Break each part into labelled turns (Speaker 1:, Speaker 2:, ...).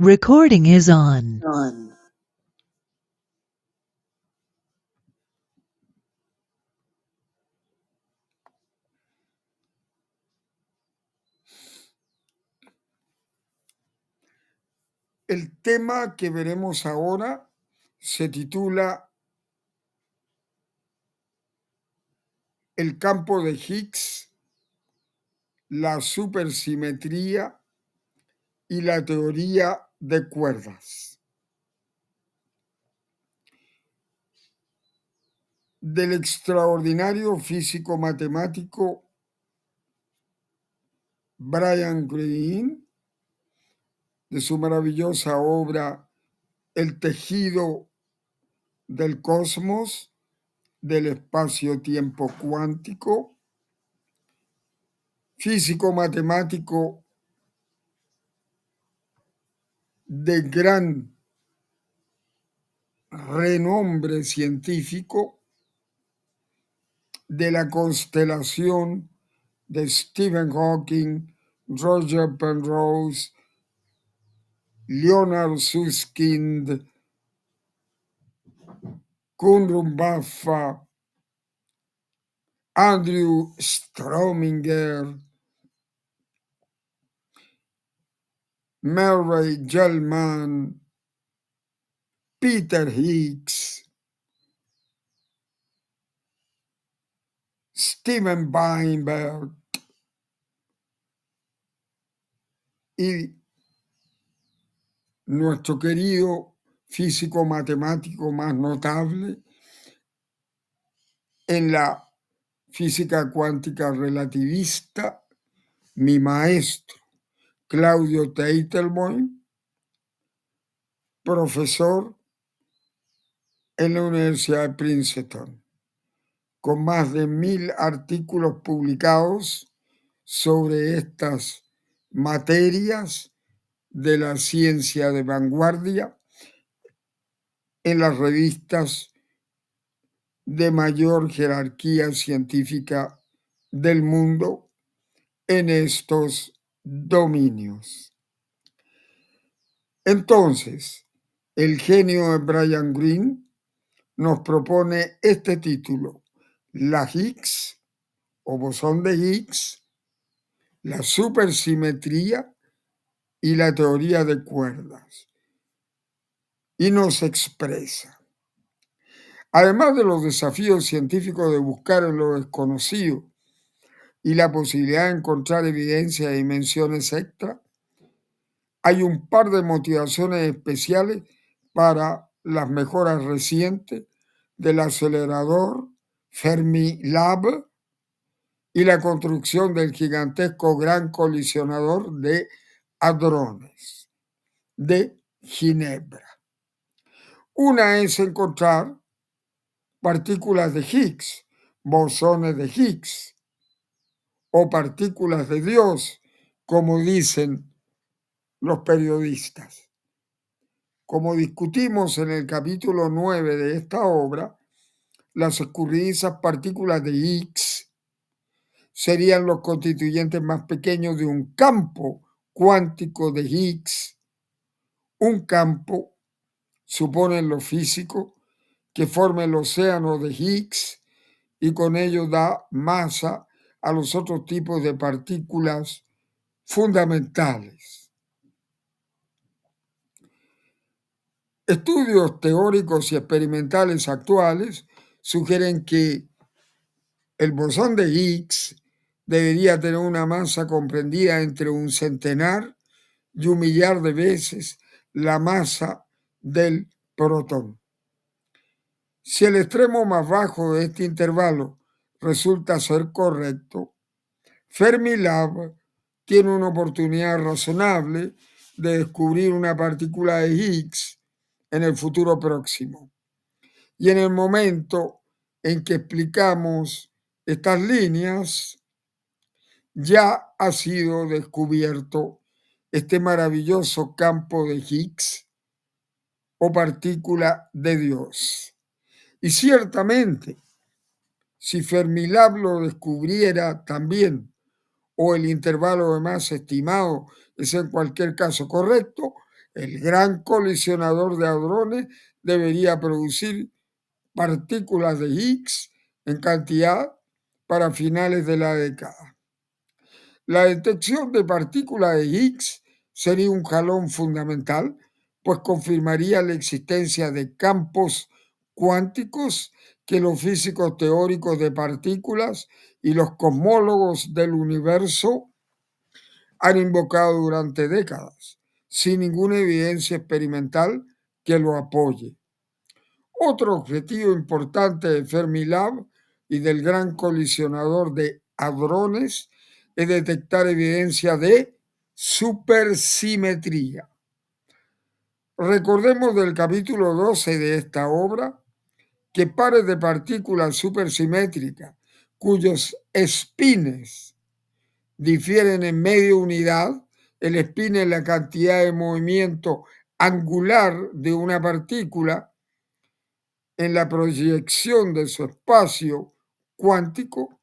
Speaker 1: Recording is on.
Speaker 2: El tema que veremos ahora se titula El campo de Higgs, la supersimetría y la teoría de cuerdas. Del extraordinario físico matemático Brian Greene, de su maravillosa obra El tejido del cosmos, del espacio-tiempo cuántico, físico matemático de gran renombre científico, de la constelación de Stephen Hawking, Roger Penrose, Leonard Susskind, Gundrum Baffa, Andrew Strominger, Murray Gell-Mann, Peter Higgs, Steven Weinberg y nuestro querido físico matemático más notable en la física cuántica relativista, mi maestro, Claudio Teitelboim, profesor en la Universidad de Princeton, con más de 1000 artículos publicados sobre estas materias de la ciencia de vanguardia en las revistas de mayor jerarquía científica del mundo en estos dominios. Entonces, el genio de Brian Greene nos propone este título: la Higgs o bosón de Higgs, la supersimetría y la teoría de cuerdas. Y nos expresa: además de los desafíos científicos de buscar en lo desconocido y la posibilidad de encontrar evidencia de dimensiones extra, hay un par de motivaciones especiales para las mejoras recientes del acelerador Fermilab y la construcción del gigantesco gran colisionador de hadrones de Ginebra. Una es encontrar partículas de Higgs, bosones de Higgs, o partículas de Dios, como dicen los periodistas. Como discutimos en el capítulo 9 de esta obra, las escurridizas partículas de Higgs serían los constituyentes más pequeños de un campo cuántico de Higgs. Un campo, suponen los físicos, que forma el océano de Higgs y con ello da masa a los otros tipos de partículas fundamentales. Estudios teóricos y experimentales actuales sugieren que el bosón de Higgs debería tener una masa comprendida entre un centenar y un millar de veces la masa del protón. Si el extremo más bajo de este intervalo resulta ser correcto, Fermilab tiene una oportunidad razonable de descubrir una partícula de Higgs en el futuro próximo. Y en el momento en que explicamos estas líneas, ya ha sido descubierto este maravilloso campo de Higgs o partícula de Dios. Y ciertamente, si Fermilab lo descubriera también, o el intervalo de masa estimado es en cualquier caso correcto, El gran colisionador de hadrones debería producir partículas de Higgs en cantidad para finales de la década. La detección de partículas de Higgs sería un jalón fundamental, pues confirmaría la existencia de campos cuánticos que los físicos teóricos de partículas y los cosmólogos del universo han invocado durante décadas, sin ninguna evidencia experimental que lo apoye. Otro objetivo importante de Fermilab y del gran colisionador de hadrones es detectar evidencia de supersimetría. Recordemos del capítulo 12 de esta obra que pares de partículas supersimétricas cuyos espines difieren en media unidad, el spin es la cantidad de movimiento angular de una partícula en la proyección de su espacio cuántico,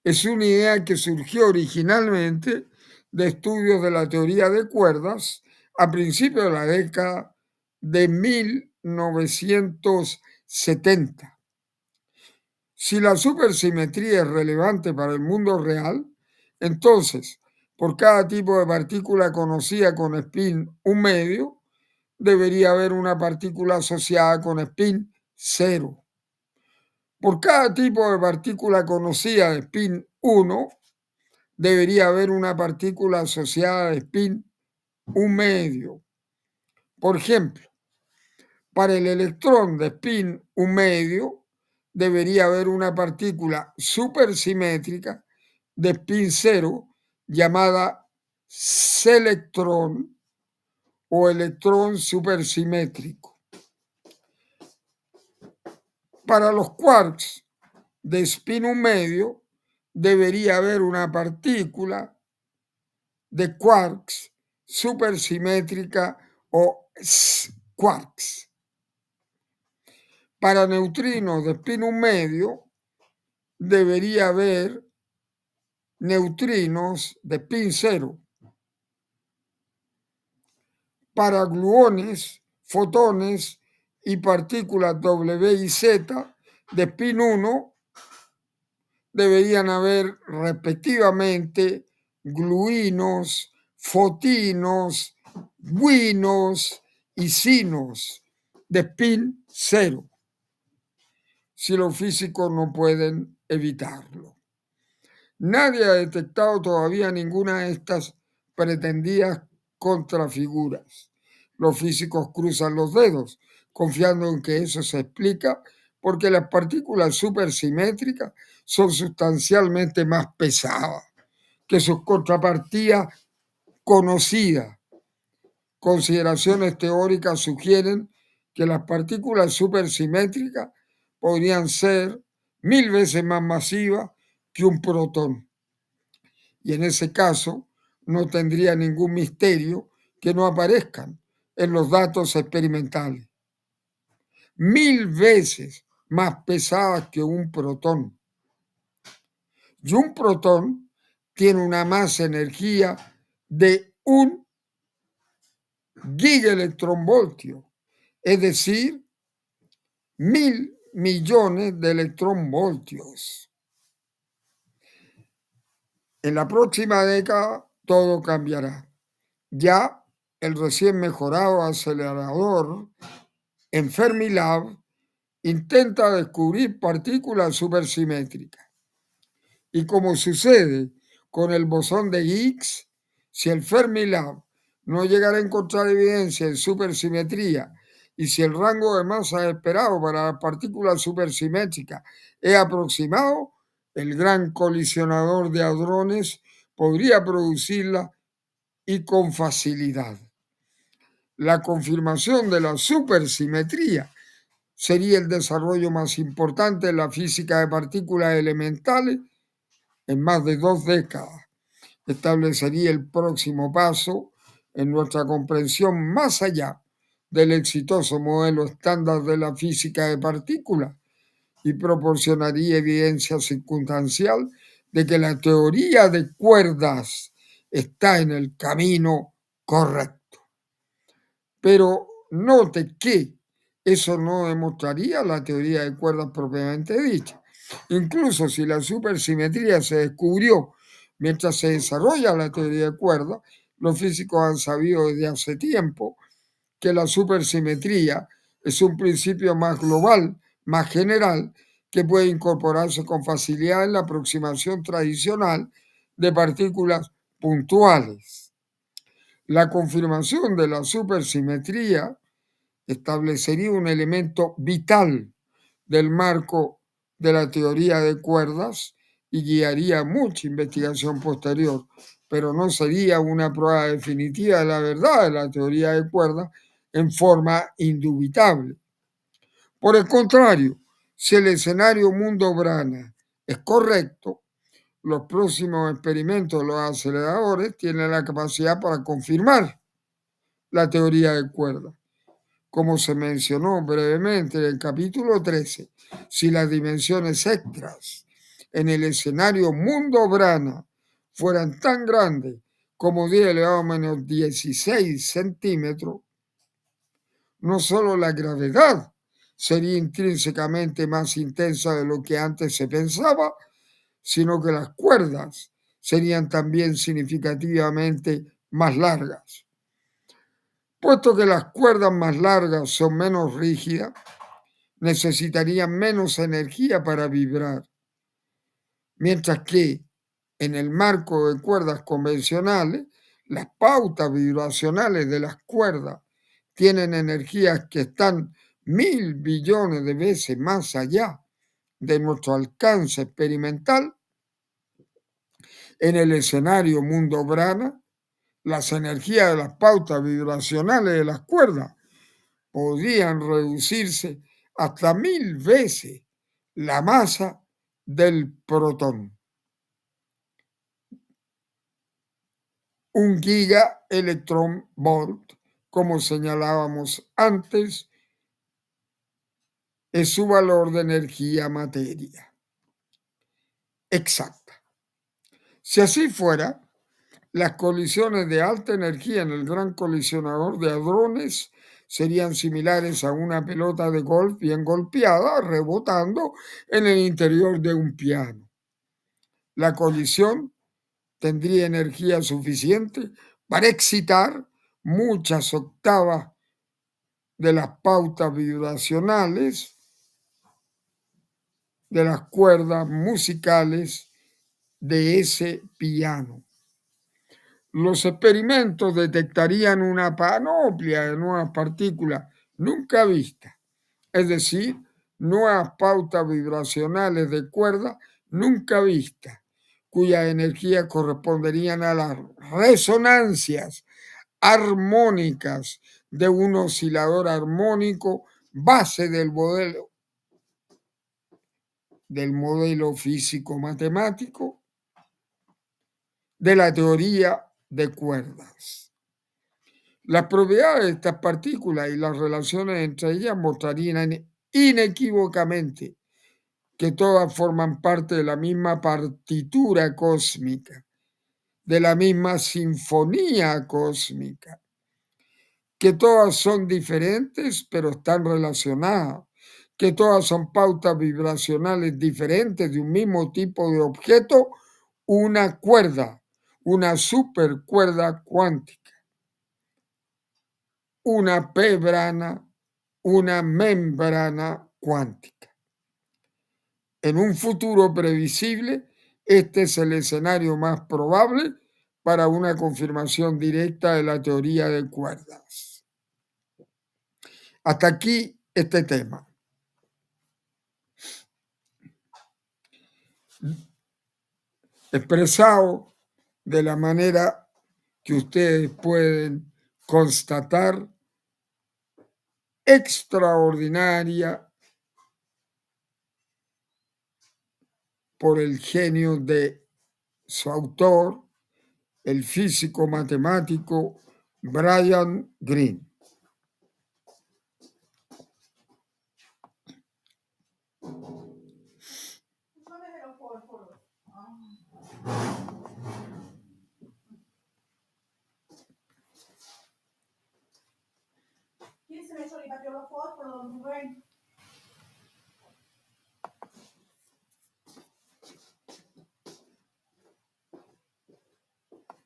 Speaker 2: es una idea que surgió originalmente de estudios de la teoría de cuerdas a principios de la década de 1970. Si la supersimetría es relevante para el mundo real, entonces, por cada tipo de partícula conocida con spin 1 medio, debería haber una partícula asociada con spin 0. Por cada tipo de partícula conocida de spin 1, debería haber una partícula asociada de spin 1 medio. Por ejemplo, para el electrón de spin 1 medio, debería haber una partícula supersimétrica de spin 0 llamada selectrón o electrón supersimétrico. Para los quarks de spin 1 medio, debería haber una partícula de quarks supersimétrica o quarks. Para neutrinos de spin 1 medio, debería haber neutrinos de spin 0. Para gluones, fotones y partículas W y Z de spin 1, deberían haber respectivamente gluinos, fotinos, gluinos y sinos de spin 0, si los físicos no pueden evitarlo. Nadie ha detectado todavía ninguna de estas pretendidas contrafiguras. Los físicos cruzan los dedos, confiando en que eso se explica porque las partículas supersimétricas son sustancialmente más pesadas que sus contrapartidas conocidas. Consideraciones teóricas sugieren que las partículas supersimétricas podrían ser 1000 veces más masivas que un protón. Y en ese caso no tendría ningún misterio que no aparezcan en los datos experimentales. 1000 veces más pesadas que un protón. Y un protón tiene una masa energía de 1 gigaelectronvoltio, es decir, 1000 millones de electronvoltios. En la próxima década todo cambiará. Ya el recién mejorado acelerador en Fermilab intenta descubrir partículas supersimétricas. Y como sucede con el bosón de Higgs, si el Fermilab no llegara a encontrar evidencia en supersimetría y si el rango de masa esperado para las partículas supersimétricas es aproximado, el gran colisionador de hadrones podría producirla y con facilidad. La confirmación de la supersimetría sería el desarrollo más importante de la física de partículas elementales en más de 2 décadas. Establecería el próximo paso en nuestra comprensión más allá del exitoso modelo estándar de la física de partículas y proporcionaría evidencia circunstancial de que la teoría de cuerdas está en el camino correcto. Pero note que eso no demostraría la teoría de cuerdas propiamente dicha. Incluso si la supersimetría se descubrió mientras se desarrolla la teoría de cuerdas, los físicos han sabido desde hace tiempo que la supersimetría es un principio más global, más general, que puede incorporarse con facilidad en la aproximación tradicional de partículas puntuales. La confirmación de la supersimetría establecería un elemento vital del marco de la teoría de cuerdas y guiaría mucha investigación posterior, pero no sería una prueba definitiva de la verdad de la teoría de cuerdas en forma indubitable. Por el contrario, si el escenario mundo-brana es correcto, los próximos experimentos de los aceleradores tienen la capacidad para confirmar la teoría de cuerdas. Como se mencionó brevemente en el capítulo 13, si las dimensiones extras en el escenario mundo-brana fueran tan grandes como 10 elevado a menos 16 centímetros, no solo la gravedad sería intrínsecamente más intensa de lo que antes se pensaba, sino que las cuerdas serían también significativamente más largas. Puesto que las cuerdas más largas son menos rígidas, necesitarían menos energía para vibrar, mientras que en el marco de cuerdas convencionales, las pautas vibracionales de las cuerdas tienen energías que están 1.000 billones de veces más allá de nuestro alcance experimental. En el escenario mundo-brana, las energías de las pautas vibracionales de las cuerdas podrían reducirse hasta 1.000 veces la masa del protón. Un gigaelectronvolt, como señalábamos antes, es su valor de energía materia exacta. Si así fuera, las colisiones de alta energía en el gran colisionador de hadrones serían similares a una pelota de golf bien golpeada, rebotando en el interior de un piano. La colisión tendría energía suficiente para excitar muchas octavas de las pautas vibracionales de las cuerdas musicales de ese piano. Los experimentos detectarían una panoplia de nuevas partículas nunca vistas, es decir, nuevas pautas vibracionales de cuerda nunca vistas, cuyas energías corresponderían a las resonancias armónicas de un oscilador armónico base del modelo físico-matemático de la teoría de cuerdas. Las propiedades de estas partículas y las relaciones entre ellas mostrarían inequívocamente que todas forman parte de la misma partitura cósmica, de la misma sinfonía cósmica, que todas son diferentes pero están relacionadas, que todas son pautas vibracionales diferentes de un mismo tipo de objeto, una cuerda, una supercuerda cuántica, una membrana cuántica. En un futuro previsible, este es el escenario más probable para una confirmación directa de la teoría de cuerdas. Hasta aquí este tema. Expresado de la manera que ustedes pueden constatar, extraordinaria por el genio de su autor, el físico matemático Brian Greene.
Speaker 3: insegnamento di Patrio lo fosforo, dove